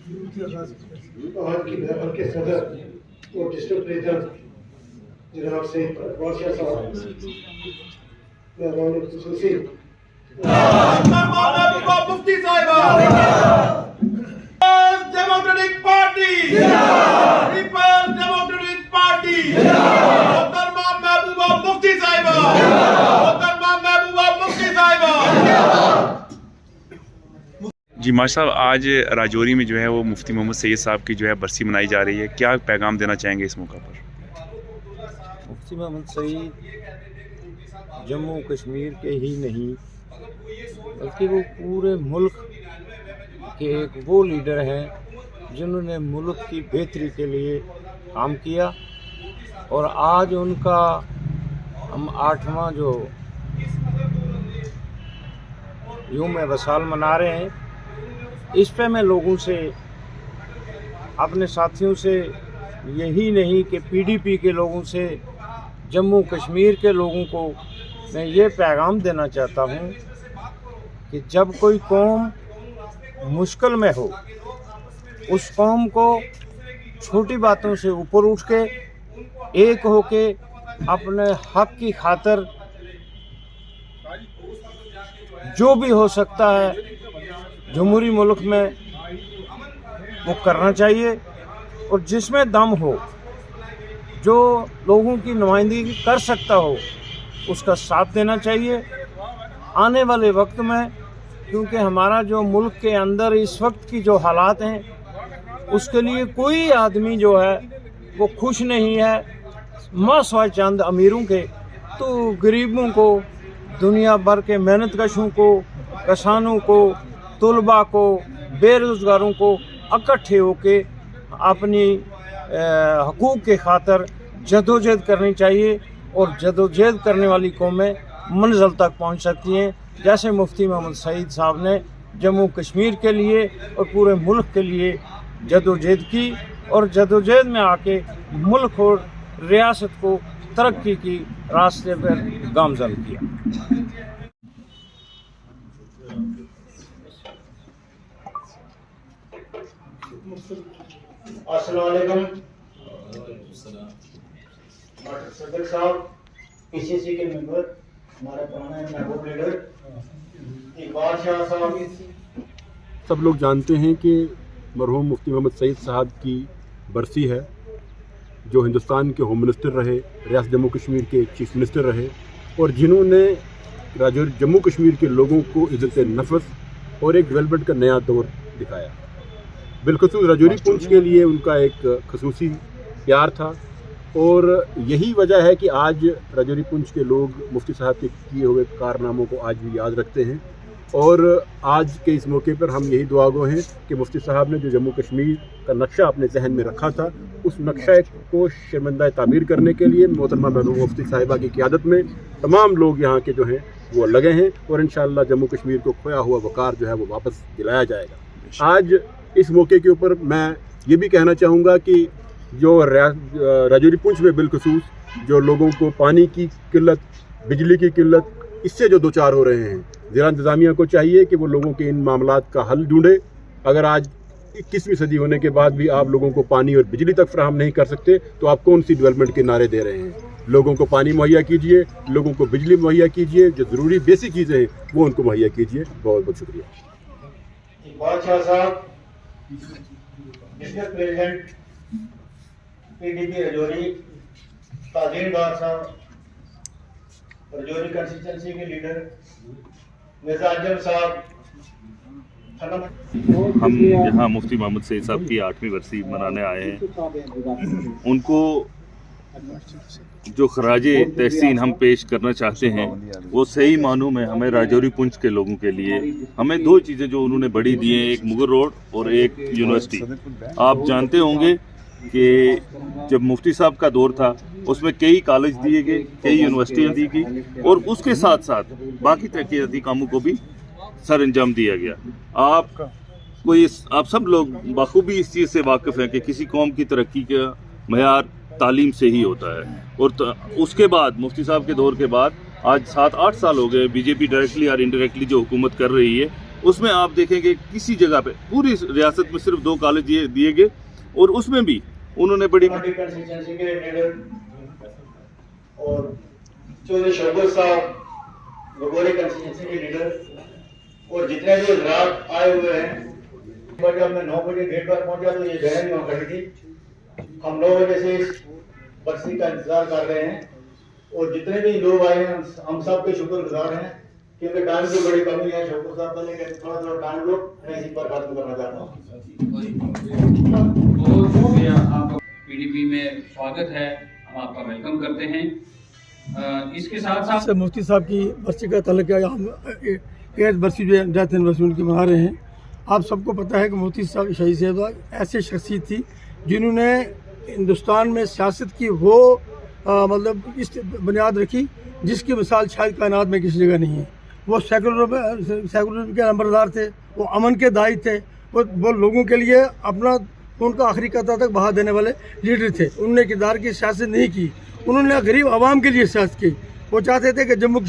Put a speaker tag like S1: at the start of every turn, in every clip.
S1: आज की महफिल के सदर और डिस्ट्रिक्ट प्रेसिडेंट जनाब से बादशाह साहब मेहमान खुसूसी
S2: मुफ्ती साहिबा Democratic Party Peoples Democratic Party मोहतरमा महबूबा मुफ्ती साहिबा मोहतरमा महबूबा मुफ्ती साहिबा।
S3: जी माशा साहब, आज राजौरी में जो है वो मुफ्ती मोहम्मद सैयद साहब की जो है बरसी मनाई जा रही है, क्या पैगाम देना चाहेंगे इस मौका पर?
S4: मुफ्ती मोहम्मद सईद जम्मू कश्मीर के ही नहीं बल्कि वो पूरे मुल्क के एक वो लीडर हैं जिन्होंने मुल्क की बेहतरी के लिए काम किया। और आज उनका हम 8वां जो यूम वसाल मना रहे हैं, इस पे मैं लोगों से, अपने साथियों से, यही नहीं कि पीडीपी के लोगों से, जम्मू कश्मीर के लोगों को मैं ये पैगाम देना चाहता हूँ कि जब कोई कौम मुश्किल में हो, उस कौम को छोटी बातों से ऊपर उठ के एक होके अपने हक की खातिर जो भी हो सकता है जमहूरी मुल्क में वो करना चाहिए। और जिसमें दम हो, जो लोगों की नुमाइंदगी कर सकता हो, उसका साथ देना चाहिए। आने वाले वक्त में, क्योंकि हमारा जो मुल्क के अंदर इस वक्त की जो हालात हैं, उसके लिए कोई आदमी जो है वो खुश नहीं है। मासवा चंद अमीरों के तो गरीबों को, दुनिया भर के मेहनतकशों को, किसानों को, तुलबा को, बेरोज़गारों को इकट्ठे होके अपनी हकूक़ के खातिर जदोजहद करनी चाहिए। और जदोजहद करने वाली कौमें मंजिल तक पहुंच सकती हैं, जैसे मुफ्ती मोहम्मद सईद साहब ने जम्मू कश्मीर के लिए और पूरे मुल्क के लिए जदोजहद की और जदोजहद में आके मुल्क और रियासत को तरक्की की रास्ते पर गामजन किया।
S1: अस्सलाम वालेकुम सदर साहब, पीसीसी के मेंबर, हमारे पुराने महबूब लीडर इकबाल शाह साहब।
S5: सब लोग जानते हैं कि मरहूम मुफ्ती मोहम्मद सईद साहब की बरसी है, जो हिंदुस्तान के होम मिनिस्टर रहे, रियासत जम्मू कश्मीर के चीफ मिनिस्टर रहे और जिन्होंने जम्मू कश्मीर के लोगों को इज़्ज़त नफ़स और एक डेवलपमेंट का नया दौर दिखाया। बिलखुसूस राजौरी पुंछ के लिए उनका एक खसूसी प्यार था और यही वजह है कि आज राजौरी पुंछ के लोग मुफ्ती साहब के किए हुए कारनामों को आज भी याद रखते हैं। और आज के इस मौके पर हम यही दुआगो हैं कि मुफ्ती साहब ने जो जम्मू कश्मीर का नक्शा अपने जहन में रखा था, उस नक्शे को शर्मिंदा तामीर करने के लिए मोहतरमा महबूबा मुफ्ती साहिबा की क़ियादत में तमाम लोग यहाँ के जो हैं वो लगे हैं और इंशाअल्लाह जम्मू कश्मीर को खोया हुआ वक़ार जो है वो वापस दिलाया जाएगा। आज इस मौके के ऊपर मैं ये भी कहना चाहूँगा कि जो राजौरी पुंछ में बिलखुसूस जो लोगों को पानी की किल्लत, बिजली की किल्लत, इससे जो दो चार हो रहे हैं, ज़िला इंतज़ामिया को चाहिए कि वो लोगों के इन मामलात का हल ढूंढे। अगर आज 21वीं सदी होने के बाद भी आप लोगों को पानी और बिजली तक फराहम नहीं कर सकते तो आप कौन सी डेवलपमेंट के नारे दे रहे हैं? लोगों को पानी मुहैया कीजिए, लोगों को बिजली मुहैया कीजिए, जो ज़रूरी बेसिक चीज़ें हैं वो उनको मुहैया कीजिए। बहुत बहुत शुक्रिया।
S1: इकबाल शाह साहब, डिस्ट्रिक्ट प्रेसिडेंट पीडीपी राजौरी, ताज़ीमदार साहब, राजौरी कंस्टिट्यूंसी के लीडर मिर्जा अजम साहब।
S6: हम यहाँ मुफ्ती मोहम्मद सईद साहब की 8वीं बरसी मनाने आए हैं। उनको जो खराजे तहसीन हम पेश करना चाहते हैं वो सही मानों में हमें राजौरी पुंछ के लोगों के लिए हमें दो चीज़ें जो उन्होंने बड़ी दी हैं, एक मुगल रोड और एक यूनिवर्सिटी। आप जानते होंगे कि जब मुफ्ती साहब का दौर था उसमें कई कॉलेज दिए गए, कई यूनिवर्सिटियाँ दी गई और उसके साथ साथ बाकी तरक्याती कामों को भी सर अंजाम दिया गया। आप सब लोग बखूबी इस चीज़ से वाकिफ़ हैं कि किसी कौम की तरक्की का मयार तालीम से ही होता है। और उसके बाद मुफ्ती साहब के दौर के बाद आज 7-8 साल हो गए बीजेपी डायरेक्टली और इनडायरेक्टली जो हुकूमत कर रही है उसमें आप देखेंगे किसी जगह पे पूरी रियासत में सिर्फ 2 कॉलेज दिए गए और उसमें भी उन्होंने बड़ी
S1: कंस्टिट्यूंसी के लीडर और चौधरी शौकत साहब गगोरी कंस्टिट्यूंसी के लीडर और जितने भी हजरात आए हुए हैं। जब मैं 9 बजे गेट पर पहुंचा तो ये बहन वहाँ खड़ी थी। हम 9 बजे से इस बरसी का इंतजार कर रहे हैं और जितने भी लोग आए हैं हम सब के शुक्रगुजार हैं, क्योंकि टाइम की बड़ी कमी है। शौकत साहब ने लेकर थोड़ा टाइम लो, मैं इसी पर खत्म करना चाहता हूँ।
S7: आपका पीडीपी में स्वागत है, हम आपका वेलकम करते हैं। इसके साथ साथ
S8: मुफ्ती साहब की बरसी का तल्लुक है। हम 8th बरसी जो डेथ एनिवर्सरी उनकी मना रहे हैं। आप सबको पता है कि मुफ्ती साहब शहीद साहब ऐसी शख्सियत थी जिन्होंने हिंदुस्तान में सियासत की वो मतलब इस बुनियाद रखी जिसकी मिसाल शायद कायनात में किसी जगह नहीं है। वो सेकुलर के नंबरदार थे, वो अमन के दाई थे, वो लोगों के लिए अपना उनका आखिरी कतरा तक बहा देने वाले लीडर थे। उन्होंने किरदार की सियासत नहीं की, उन्होंने गरीब आवाम के लिए सियासत की। वो चाहते थे कि जम्मू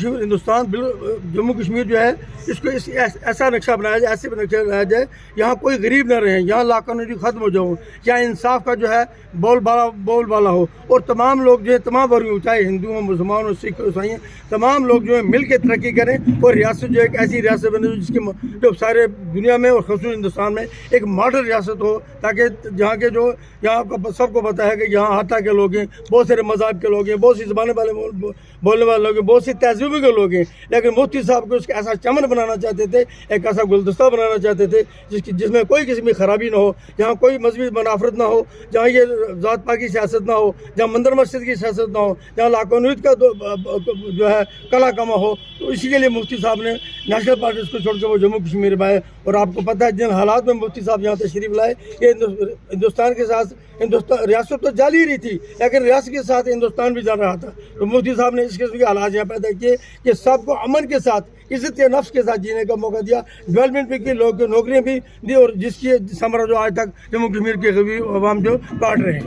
S8: कश्मीर जो है इसको ऐसा नक्शा बनाया जाए, ऐसे नक्शा बनाया जाए यहाँ कोई गरीब ना रहे, यहाँ लाकानूनी ख़त्म हो जाओ, यहाँ इंसाफ का जो है बोलबाला हो और तमाम लोग जो है तमाम वर्ग चाहे हिंदू हो, मुसलमान हो, सिख हो, ईसाई, तमाम लोग जो है मिल के तरक्की करें और रियासत जो एक ऐसी रियासत बने जिसकी जो सारे दुनिया में और ख़ुसूस हिंदुस्तान में एक मॉडल रियासत हो, ताकि जहाँ के जो यहाँ सबको पता है कि यहाँ हत्या के लोग हैं, बहुत सारे मज़हब के लोग हैं, बहुत सी ज़बानें वाले बोलने वाले लोग हैं, बहुत सी तहजीबों के लोग हैं। लेकिन मुफ्ती साहब को उसका ऐसा चमन बनाना चाहते थे, एक ऐसा गुलदस्ता बनाना चाहते थे जिसमें कोई किस्म की खराबी ना हो, जहाँ कोई मजहबी मुनाफरत ना हो, जहाँ ये ज़ात पात की सियासत ना हो, जहाँ मंदिर मस्जिद की सियासत ना हो, जहाँ लाकानूनीत का जो है कला कमा हो। तो इसी के लिए मुफ्ती साहब ने नेशनल पार्टीज को छोड़कर वो जम्मू कश्मीर में आए। और आपको पता है जिन हालात में मुफ्ती साहब यहाँ तशरीफ लाए, ये हिंदुस्तान के साथ रियासत तो जा ही रही थी, लेकिन रियासत के साथ हिंदुस्तान भी जा रहा था। तो मुफ्ती साहब ने इस किस्म के हालात यहाँ पैदा किए कि सबको अमन के साथ, इज्जत के नफ्स के साथ जीने का मौका दिया, डेवलपमेंट भी की, लोग को नौकरियाँ भी दी और जिसकी समरा जो आज तक जम्मू कश्मीर के गरीब अवाम जो काट रहे हैं।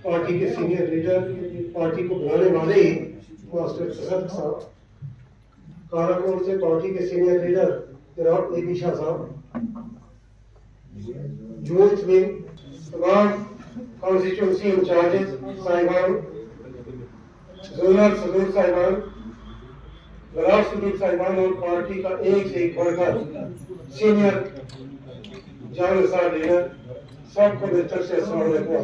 S1: पार्टी के सीनियर लीडर, पार्टी को बुलाने वाले ही मास्टर सदर साहब, काराकोट से पार्टी के सीनियर लीडर जनाब ए.पी. शाह साहब, यूथ विंग, तमाम कॉन्स्टिट्यूंसी इंचार्जेस साहिबान, जोनल सदर साहिबान, ब्लॉक सदर साहिबान और पार्टी का एक से एक बढ़कर सीनियर जानसार लीडर, सबको बेहतर से अस्सलाम वालेकुम।